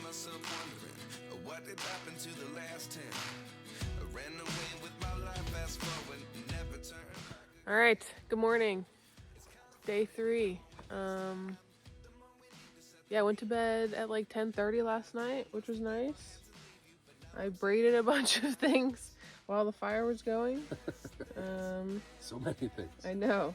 myself wondering what did happen to the last 10. I ran away with my life, fast forward, never turn. All right, good morning. Day 3. Yeah, I went to bed at like 10:30 last night, which was nice. I braided a bunch of things while the fire was going. So many things. I know.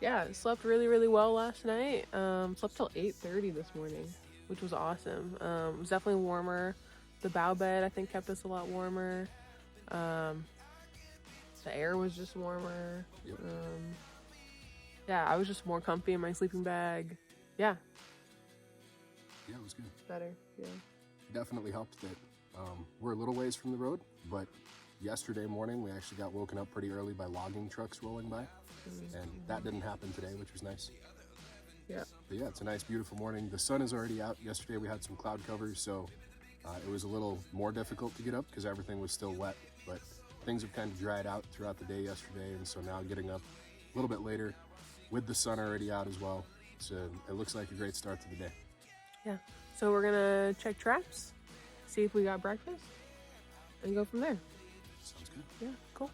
Yeah, slept really, really well last night. Slept till 8:30 this morning, which was awesome. It was definitely warmer. The bow bed, I think, kept us a lot warmer. The air was just warmer. Yep. Yeah, I was just more comfy in my sleeping bag. Yeah. Yeah, it was good. Better, yeah. Definitely helped that we're a little ways from the road, but yesterday morning we actually got woken up pretty early by logging trucks rolling by, and that didn't happen today, which was nice. Yeah. But yeah, it's a nice, beautiful morning. The sun is already out. Yesterday we had some cloud cover, so it was a little more difficult to get up because everything was still wet, but things have kind of dried out throughout the day yesterday, and so now getting up a little bit later with the sun already out as well. So it looks like a great start to the day. Yeah. So we're gonna check traps, see if we got breakfast, and go from there. Sounds good. Yeah, cool.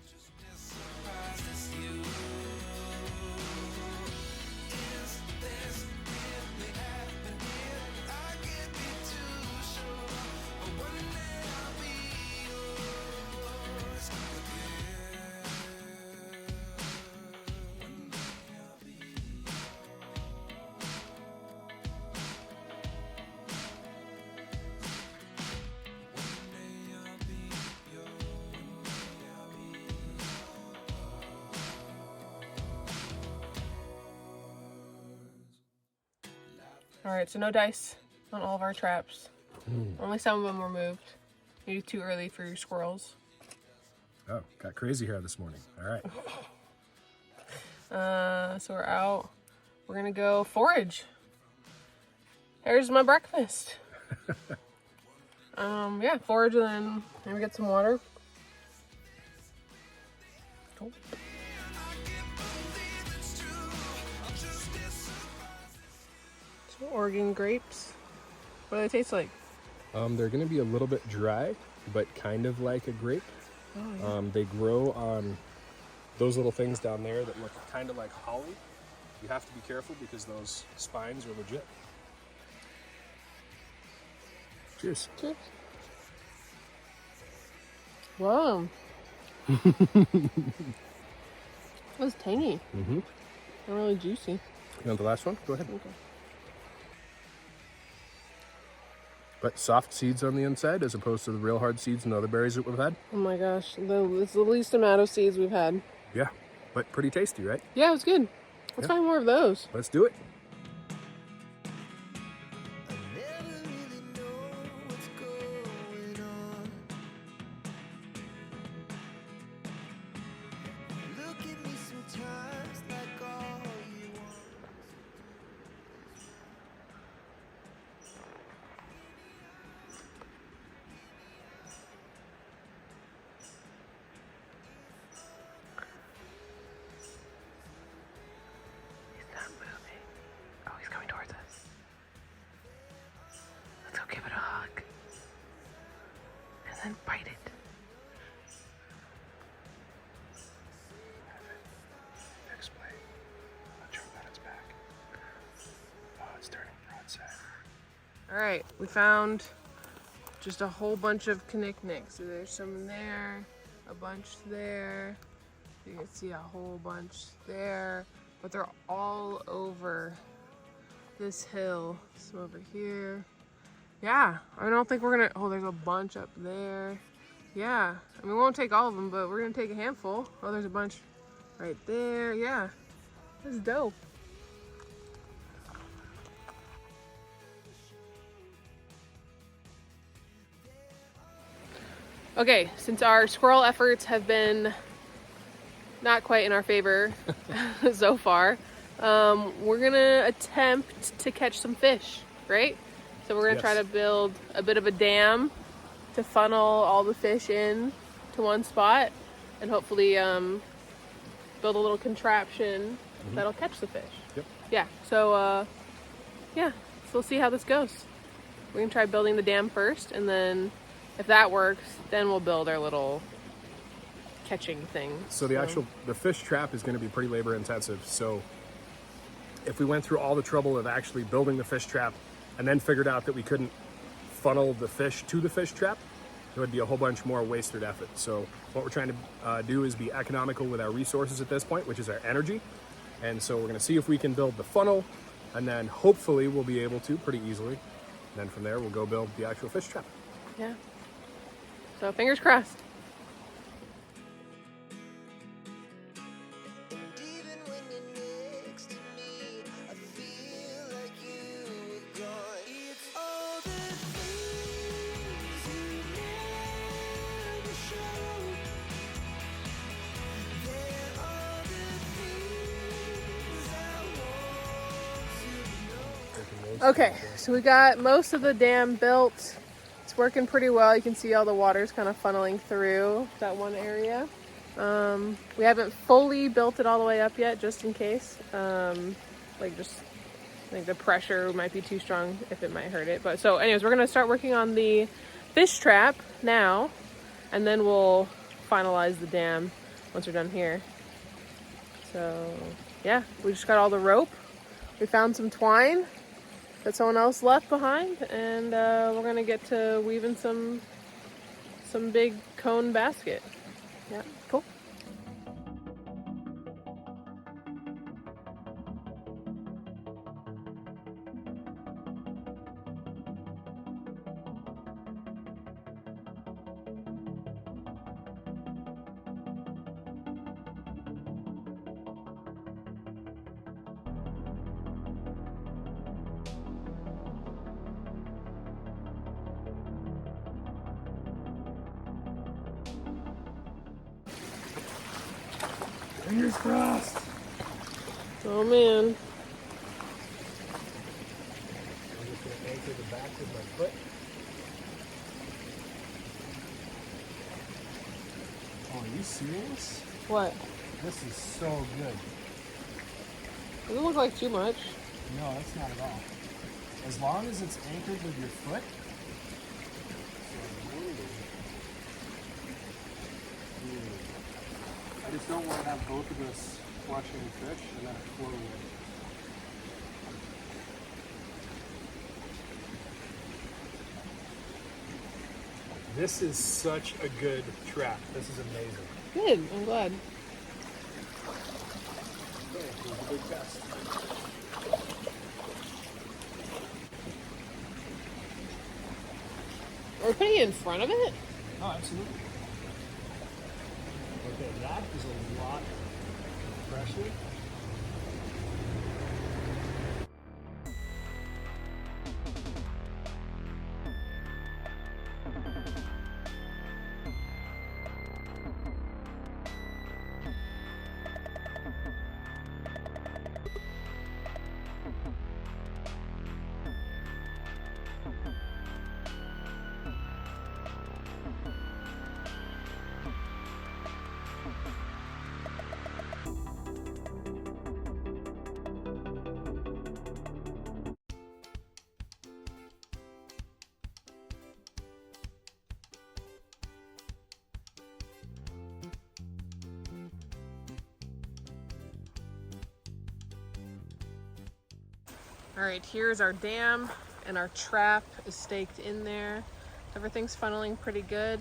All right, so no dice on all of our traps. Only some of them were moved. Maybe too early for your squirrels. Oh, got crazy hair this morning. All right. So we're out. We're gonna go forage. Here's my breakfast. Yeah, forage and then maybe get some water. Cool. Oregon grapes. What do they taste like? They're going to be a little bit dry, but kind of like a grape. Oh, yeah. They grow on those little things down there that look kind of like holly. You have to be careful because those spines are legit. Cheers. Cheers. Wow. It was tangy. Mm-hmm. Not really juicy. You want the last one? Go ahead. Okay. But soft seeds on the inside as opposed to the real hard seeds and other berries that we've had. Oh my gosh, it's the least amount of seeds we've had. Yeah, but pretty tasty, right? Yeah, it was good. Let's find more of those. Let's do it. I never really know what's going on. Look at me sometimes like all you want. He's not moving. Oh, he's coming towards us. Let's go give it a hug. And then bite it. Explain. Not sure that it's back. Oh, it's turning broadside. All right, we found just a whole bunch of knickknacks. So there's some there, a bunch there. You can see a whole bunch there, but they're all over this hill. Some over here. Yeah, I don't think we're gonna, oh, there's a bunch up there. Yeah, I mean, we won't take all of them, but we're gonna take a handful. Oh, there's a bunch right there. Yeah, that's dope. Okay, since our squirrel efforts have been not quite in our favor so far, we're gonna attempt to catch some fish, right? So we're gonna try to build a bit of a dam to funnel all the fish in to one spot and hopefully build a little contraption that'll catch the fish. Yep. Yeah, so yeah, so we'll see how this goes. We can try building the dam first, and then if that works, then we'll build our little catching thing. So the fish trap is going to be pretty labor intensive. So if we went through all the trouble of actually building the fish trap and then figured out that we couldn't funnel the fish to the fish trap, there would be a whole bunch more wasted effort. So what we're trying to do is be economical with our resources at this point, which is our energy. And so we're going to see if we can build the funnel, and then hopefully we'll be able to pretty easily. And then from there, we'll go build the actual fish trap. Yeah. So fingers crossed. Okay, so we got most of the dam built. It's working pretty well. You can see all the water's kind of funneling through that one area. We haven't fully built it all the way up yet, just in case. I think the pressure might be too strong if it might hurt it. But so anyways, we're gonna start working on the fish trap now, and then we'll finalize the dam once we're done here. So yeah, we just got all the rope. We found some twine that someone else left behind, and we're gonna get to weaving some big cone basket. Yeah, cool. Fingers crossed. Oh man. I'm just going to anchor the back with my foot. Oh, are you serious? What? This is so good. Doesn't look like too much. No, that's not at all. As long as it's anchored with your foot. I just don't want to have both of us flushing fish and then it floating in. This is such a good trap. This is amazing. Good, I'm glad. Okay, here's the big test. Are we putting it in front of it? Oh, absolutely. Okay, that is a lot of pressure. All right, here's our dam, and our trap is staked in there. Everything's funneling pretty good.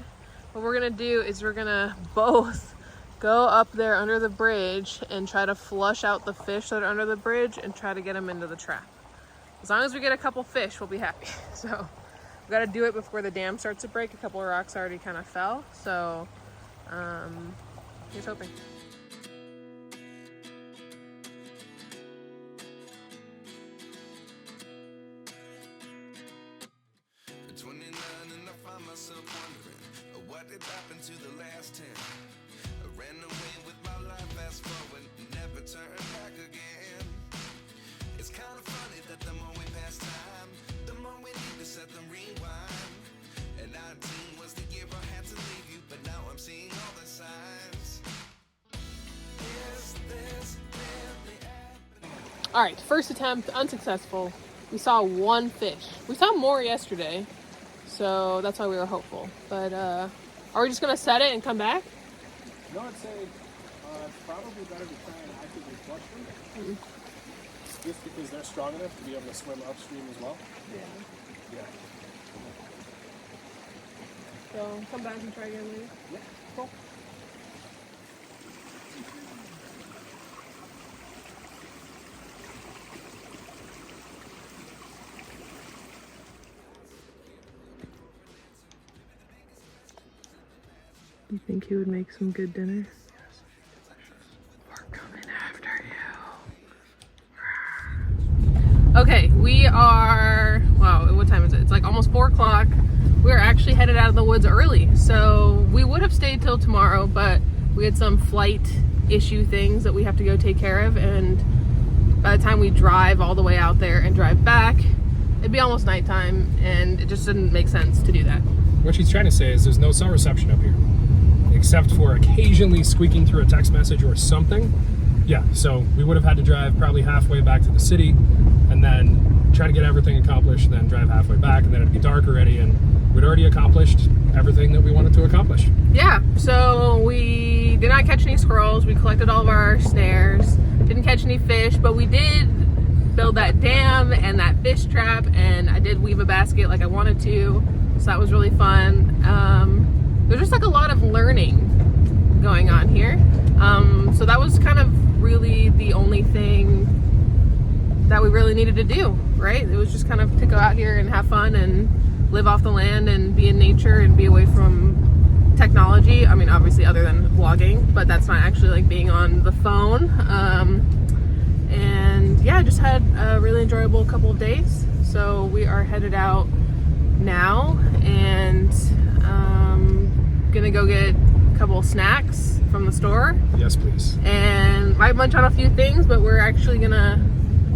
What we're gonna do is we're gonna both go up there under the bridge and try to flush out the fish that are under the bridge and try to get them into the trap. As long as we get a couple fish, we'll be happy. So we gotta do it before the dam starts to break. A couple of rocks already kind of fell, so here's hoping. At 29 and I find myself wondering what did happen to the last 10. I ran away with my life, fast forward, never turn back again. It's kind of funny that the more we pass time, the more we need to set them rewind. And 19 was the year I had to leave you, but now I'm seeing all the signs. Is this really happening? All right, first attempt, unsuccessful. We saw one fish. We saw more yesterday, so that's why we were hopeful. But are we just gonna set it and come back? No, I'd say it's probably better to try and actively flush them. Just because they're strong enough to be able to swim upstream as well. Yeah. So come back and try again later. Yeah, cool. Do you think he would make some good dinner? We're coming after you. Okay, we are, wow, what time is it? It's like almost 4 o'clock. We're actually headed out of the woods early. So we would have stayed till tomorrow, but we had some flight issue things that we have to go take care of. And by the time we drive all the way out there and drive back, it'd be almost nighttime, and it just didn't make sense to do that. What she's trying to say is there's no cell reception up here, except for occasionally squeaking through a text message or something. Yeah, so we would have had to drive probably halfway back to the city and then try to get everything accomplished, then drive halfway back, and then it'd be dark already, and we'd already accomplished everything that we wanted to accomplish. Yeah, so we did not catch any squirrels. We collected all of our snares, didn't catch any fish, but we did build that dam and that fish trap, and I did weave a basket like I wanted to, so that was really fun. There's just like a lot of learning going on here. So that was kind of really the only thing that we really needed to do, right? It was just kind of to go out here and have fun and live off the land and be in nature and be away from technology. I mean, obviously other than vlogging, but that's not actually like being on the phone. And yeah, just had a really enjoyable couple of days. So we are headed out now and gonna go get a couple of snacks from the store. Yes, please. And might munch on a few things, but we're actually gonna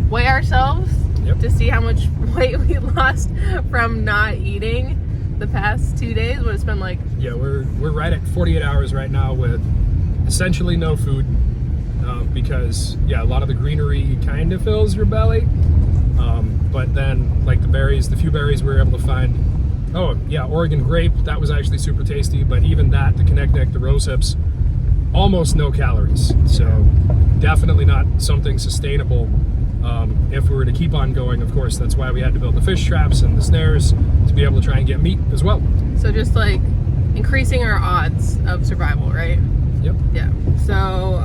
weigh ourselves to see how much weight we lost from not eating the past 2 days. What it's been like. Yeah, we're right at 48 hours right now with essentially no food, because yeah, a lot of the greenery kind of fills your belly, but then like the few berries we were able to find. Oh yeah, Oregon grape, that was actually super tasty, but even that, the Connect, the rose hips, almost no calories. So definitely not something sustainable if we were to keep on going. Of course, that's why we had to build the fish traps and the snares to be able to try and get meat as well. So just like increasing our odds of survival, right? Yep. Yeah. So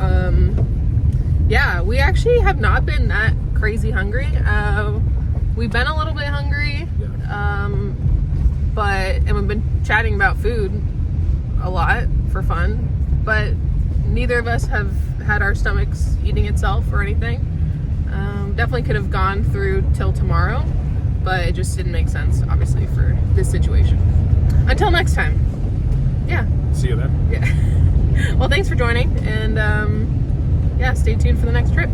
yeah, we actually have not been that crazy hungry. We've been a little bit hungry. Yeah. And we've been chatting about food a lot for fun, but neither of us have had our stomachs eating itself or anything. Definitely could have gone through till tomorrow, but it just didn't make sense, obviously, for this situation. Until next time. Yeah. See you then. Yeah. Well, thanks for joining, and yeah, stay tuned for the next trip.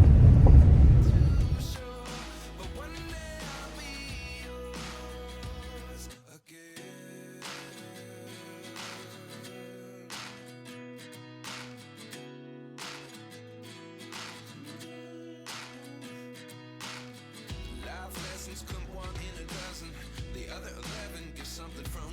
Lessons come 1 in a dozen. The other 11 get something from